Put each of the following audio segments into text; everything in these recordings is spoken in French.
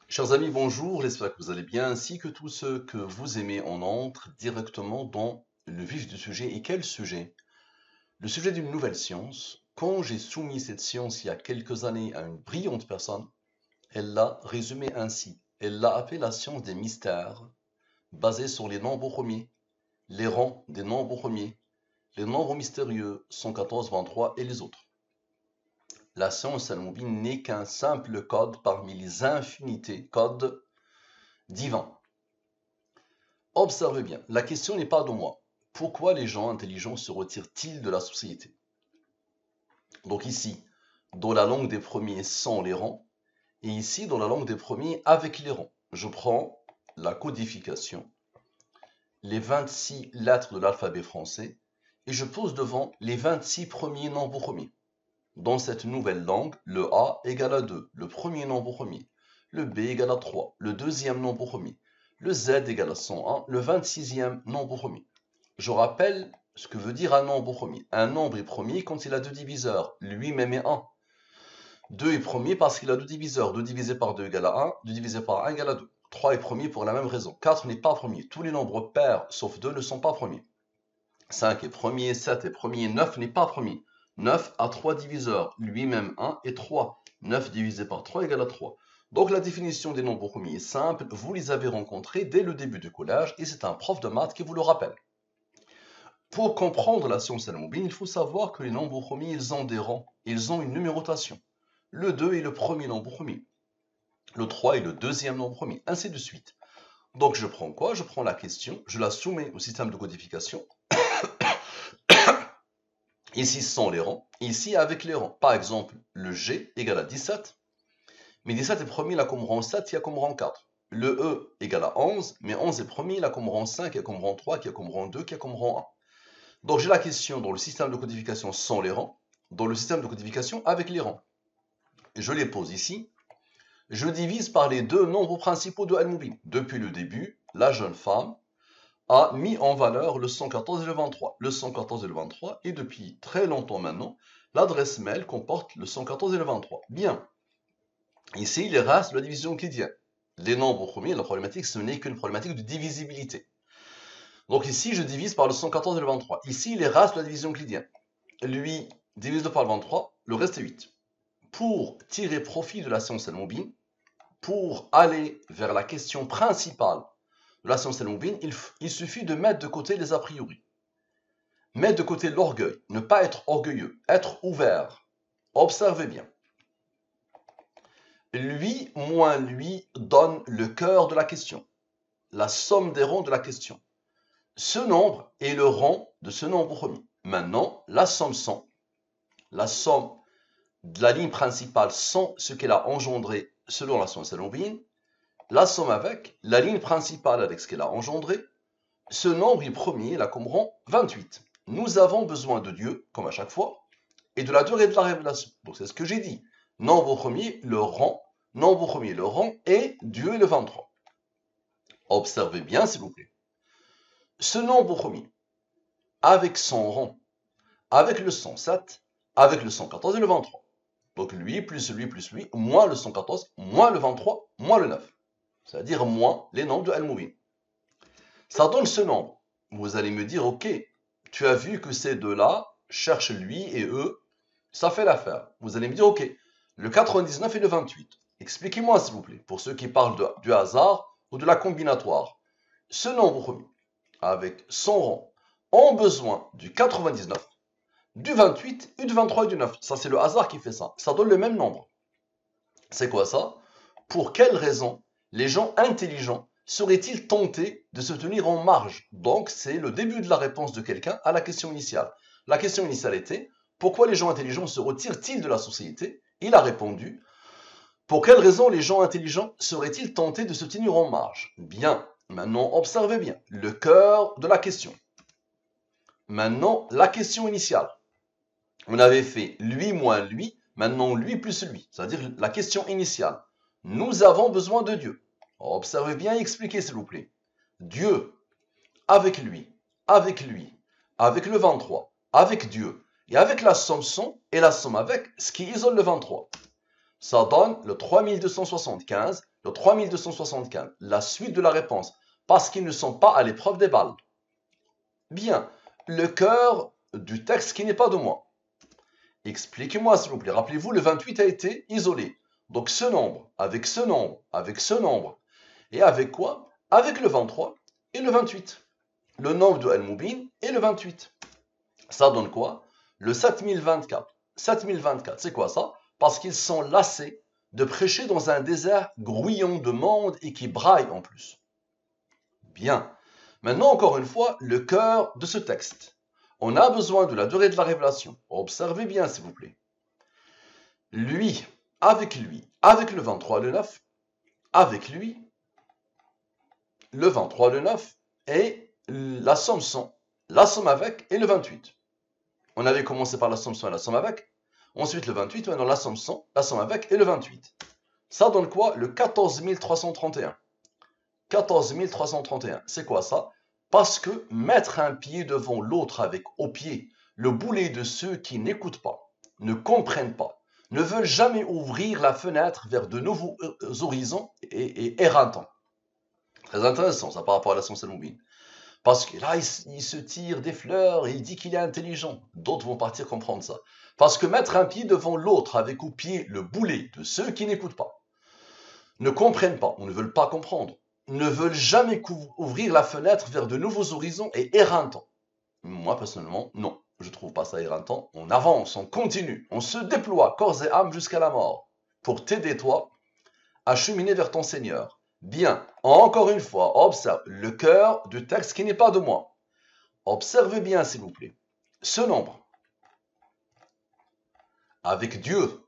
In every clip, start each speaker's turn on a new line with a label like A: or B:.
A: Chers amis, bonjour, j'espère que vous allez bien, ainsi que tous ceux que vous aimez. On entre directement dans le vif du sujet. Et quel sujet? Le sujet d'une nouvelle science. Quand j'ai soumis cette science il y a quelques années à une brillante personne, elle l'a résumée ainsi. Elle l'a appelée la science des mystères, basée sur les nombres premiers, les rangs des nombres premiers, les nombres mystérieux, 114, 23 et les autres. La science al-Mubin n'est qu'un simple code parmi les infinités codes divins. Observez bien, la question n'est pas de moi. Pourquoi les gens intelligents se retirent-ils de la société? Donc ici, dans la langue des premiers sans les rangs, et ici dans la langue des premiers avec les rangs. Je prends la codification, les 26 lettres de l'alphabet français, et je pose devant les 26 premiers nombres premiers. Dans cette nouvelle langue, le A égale à 2, le premier nombre premier, le B égale à 3, le deuxième nombre premier, le Z égale à 101, le 26e nombre premier. Je rappelle ce que veut dire un nombre premier. Un nombre est premier quand il a deux diviseurs, lui-même est 1. 2 est premier parce qu'il a deux diviseurs. 2 divisé par 2 égale à 1, 2 divisé par 1 égale à 2. 3 est premier pour la même raison. 4 n'est pas premier. Tous les nombres pairs, sauf 2, ne sont pas premiers. 5 est premier, 7 est premier, 9 n'est pas premier. 9 a 3 diviseurs, lui-même 1 et 3. 9 divisé par 3 égale à 3. Donc la définition des nombres premiers est simple, vous les avez rencontrés dès le début du collège et c'est un prof de maths qui vous le rappelle. Pour comprendre la science al-Mubin, il faut savoir que les nombres premiers, ils ont des rangs, ils ont une numérotation. Le 2 est le premier nombre premier, le 3 est le deuxième nombre premier, ainsi de suite. Donc je prends quoi? Je prends la question, je la soumets au système de codification. Ici sont les rangs, ici avec les rangs. Par exemple, le G égale à 17, mais 17 est premier, il a comme rang 7, il a comme rang 4. Le E égale à 11, mais 11 est premier, il a comme rang 5, il a comme rang 3, qui a comme rang 2, qui a comme rang 1. Donc j'ai la question dans le système de codification sans les rangs, dans le système de codification avec les rangs. Je les pose ici. Je divise par les deux nombres principaux de Al-Mubin. Depuis le début, la jeune femme a mis en valeur le 114 et le 23. Le 114 et le 23, et depuis très longtemps maintenant, l'adresse mail comporte le 114 et le 23. Bien. Ici, il reste la division euclidienne. Les nombres premiers, la problématique, ce n'est qu'une problématique de divisibilité. Donc ici, je divise par le 114 et le 23. Ici, il reste la division euclidienne. Lui, divise-le par le 23, le reste est 8. Pour tirer profit de la science al-Mubin, pour aller vers la question principale de la science al-Mubin, il suffit de mettre de côté les a priori. Mettre de côté l'orgueil, ne pas être orgueilleux, être ouvert. Observez bien. Lui moins lui donne le cœur de la question, la somme des rangs de la question. Ce nombre est le rang de ce nombre premier. Maintenant, la somme sans, la somme de la ligne principale sans ce qu'elle a engendré selon la science al-Mubin, la somme avec la ligne principale avec ce qu'elle a engendré, ce nombre est premier, il a comme rang 28. Nous avons besoin de Dieu, comme à chaque fois, et de la durée de la révélation. Donc c'est ce que j'ai dit. Nombre premier, le rang, nombre premier, le rang, et Dieu est le 23. Observez bien, s'il vous plaît. Ce nombre premier, avec son rang, avec le 107, avec le 114 et le 23. Donc lui, plus lui, moins le 114, moins le 23, moins le 9. C'est-à-dire moins les nombres de Al-Mubin. Ça donne ce nombre. Vous allez me dire, ok, tu as vu que ces deux-là cherchent lui et eux, ça fait l'affaire. Vous allez me dire, ok, le 99 et le 28. Expliquez-moi, s'il vous plaît, pour ceux qui parlent du hasard ou de la combinatoire. Ce nombre premier, avec son rang, ont besoin du 99, du 28, et du 23 et du 9. Ça, c'est le hasard qui fait ça. Ça donne le même nombre. C'est quoi ça? Pour quelle raison les gens intelligents seraient-ils tentés de se tenir en marge? Donc, c'est le début de la réponse de quelqu'un à la question initiale. La question initiale était, pourquoi les gens intelligents se retirent-ils de la société? Il a répondu, pour quelle raison les gens intelligents seraient-ils tentés de se tenir en marge? Bien, maintenant observez bien le cœur de la question. Maintenant, la question initiale. On avait fait lui moins lui, maintenant lui plus lui, c'est-à-dire la question initiale. Nous avons besoin de Dieu. Observez bien et expliquez s'il vous plaît. Dieu, avec lui, avec le 23, avec Dieu, et avec la somme sans et la somme avec, ce qui isole le 23. Ça donne le 3275. Le 3275, la suite de la réponse, parce qu'ils ne sont pas à l'épreuve des balles. Bien, le cœur du texte qui n'est pas de moi. Expliquez-moi s'il vous plaît. Rappelez-vous, le 28 a été isolé. Donc ce nombre, avec ce nombre, avec ce nombre. Et avec quoi? Avec le 23 et le 28. Le nombre de Al-Mubin et le 28. Ça donne quoi? Le 7024. 7024, c'est quoi ça? Parce qu'ils sont lassés de prêcher dans un désert grouillant de monde et qui braille en plus. Bien. Maintenant, encore une fois, le cœur de ce texte. On a besoin de la durée de la révélation. Observez bien, s'il vous plaît. Lui, avec le 23, le 9, avec lui, le 23, le 9, et la somme sans, la somme avec et le 28. On avait commencé par la somme sans et la somme avec. Ensuite, le 28, maintenant la somme sans, la somme avec et le 28. Ça donne quoi? Le 14 331. 14 331. C'est quoi ça? Parce que mettre un pied devant l'autre avec au pied le boulet de ceux qui n'écoutent pas, ne comprennent pas, ne veulent jamais ouvrir la fenêtre vers de nouveaux horizons et éreintants. Très intéressant ça par rapport à la science al-Mubin. Parce que là, il se tire des fleurs et il dit qu'il est intelligent. D'autres vont partir comprendre ça. Parce que mettre un pied devant l'autre avec au pied le boulet de ceux qui n'écoutent pas, ne comprennent pas ou ne veulent pas comprendre, ne veulent jamais ouvrir la fenêtre vers de nouveaux horizons et éreintants. Moi, personnellement, non. Je ne trouve pas ça éreintant. On avance, on continue, on se déploie corps et âme jusqu'à la mort pour t'aider, toi, à cheminer vers ton Seigneur. Bien, encore une fois, observe le cœur du texte qui n'est pas de moi. Observez bien, s'il vous plaît. Ce nombre, avec Dieu,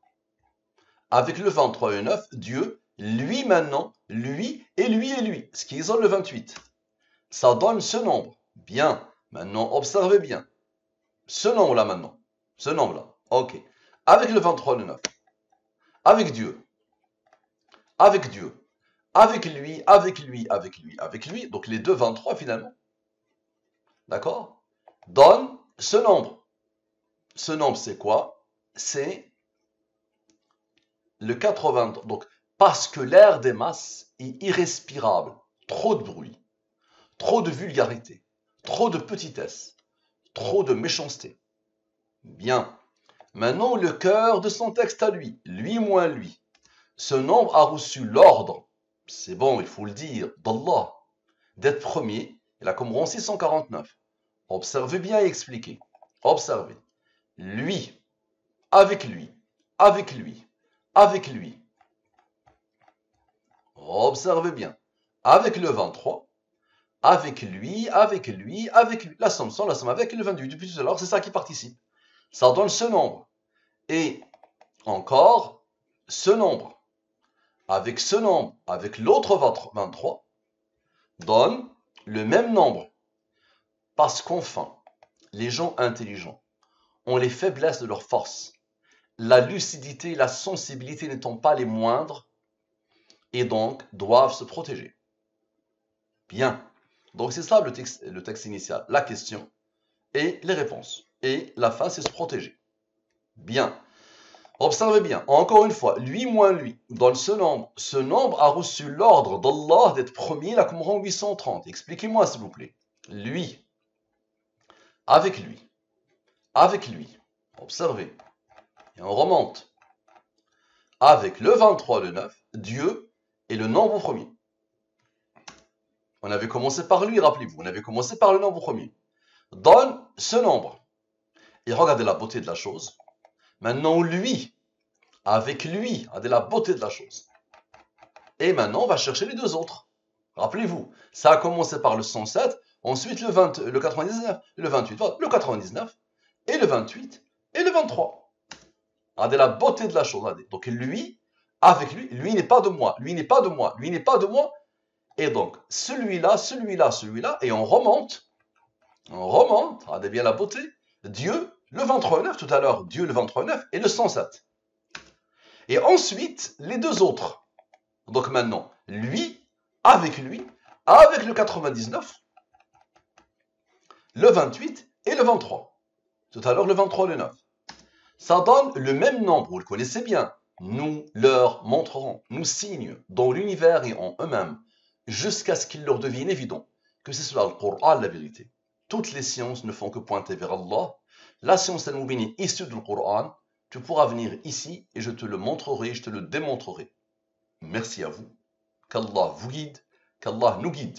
A: avec le 23 et le 9, Dieu, lui maintenant, lui et lui et lui, ce qui isole le 28. Ça donne ce nombre. Bien, maintenant, observez bien. Ce nombre-là maintenant, ce nombre-là, ok. Avec le 23 et le 9, avec Dieu, avec Dieu, avec lui, avec lui, avec lui, avec lui, donc les deux 23 finalement, d'accord, donne ce nombre. Ce nombre, c'est quoi? C'est le 80. Donc, parce que l'air des masses est irrespirable. Trop de bruit, trop de vulgarité, trop de petitesse, trop de méchanceté. Bien. Maintenant, le cœur de son texte à lui, lui moins lui. Ce nombre a reçu l'ordre, c'est bon, il faut le dire, d'Allah, d'être premier. Il a comme rang 649. Observez bien et expliquez. Observez. Lui, avec lui, avec lui, avec lui. Observez bien. Avec le 23, avec lui, avec lui, avec lui. La somme sans, la somme avec le 28. Depuis tout à l'heure, c'est ça qui participe. Ça donne ce nombre. Et encore, ce nombre, avec l'autre 23, donne le même nombre. Parce qu'enfin, les gens intelligents ont les faiblesses de leur force. La lucidité et la sensibilité n'étant pas les moindres, et donc doivent se protéger. Bien. Donc c'est ça le texte initial. La question et les réponses. Et la fin, c'est se protéger. Bien. Observez bien. Encore une fois, lui moins lui, donne ce nombre. Ce nombre a reçu l'ordre d'Allah d'être premier, la Qumran 830. Expliquez-moi s'il vous plaît. Lui. Avec lui. Avec lui. Observez. Et on remonte. Avec le 23, le 9, Dieu est le nombre premier. On avait commencé par lui, rappelez-vous. On avait commencé par le nombre premier. Donne ce nombre. Et regardez la beauté de la chose. Maintenant, lui, avec lui, regardez la beauté de la chose. Et maintenant, on va chercher les deux autres. Rappelez-vous, ça a commencé par le 107, ensuite le 99, le 28, voilà, le 99, et le 28, et le 23. Regardez la beauté de la chose. Regardez. Donc lui, avec lui, lui n'est pas de moi, lui n'est pas de moi, lui n'est pas de moi. Et donc, celui-là, celui-là, celui-là, et on remonte, regardez bien la beauté, Dieu, le 29 tout à l'heure, Dieu le 29 et le 107. Et ensuite, les deux autres. Donc maintenant, lui, avec le 99, le 28 et le 23. Tout à l'heure, le 23, le 9. Ça donne le même nombre, vous le connaissez bien. nous leur montrerons, nous signes dans l'univers et en eux-mêmes, jusqu'à ce qu'il leur devienne évident que c'est cela le Coran la vérité. Toutes les sciences ne font que pointer vers Allah. La science al-Mubin issue du Coran, tu pourras venir ici et je te le montrerai, je te le démontrerai. Merci à vous. Qu'Allah vous guide, qu'Allah nous guide.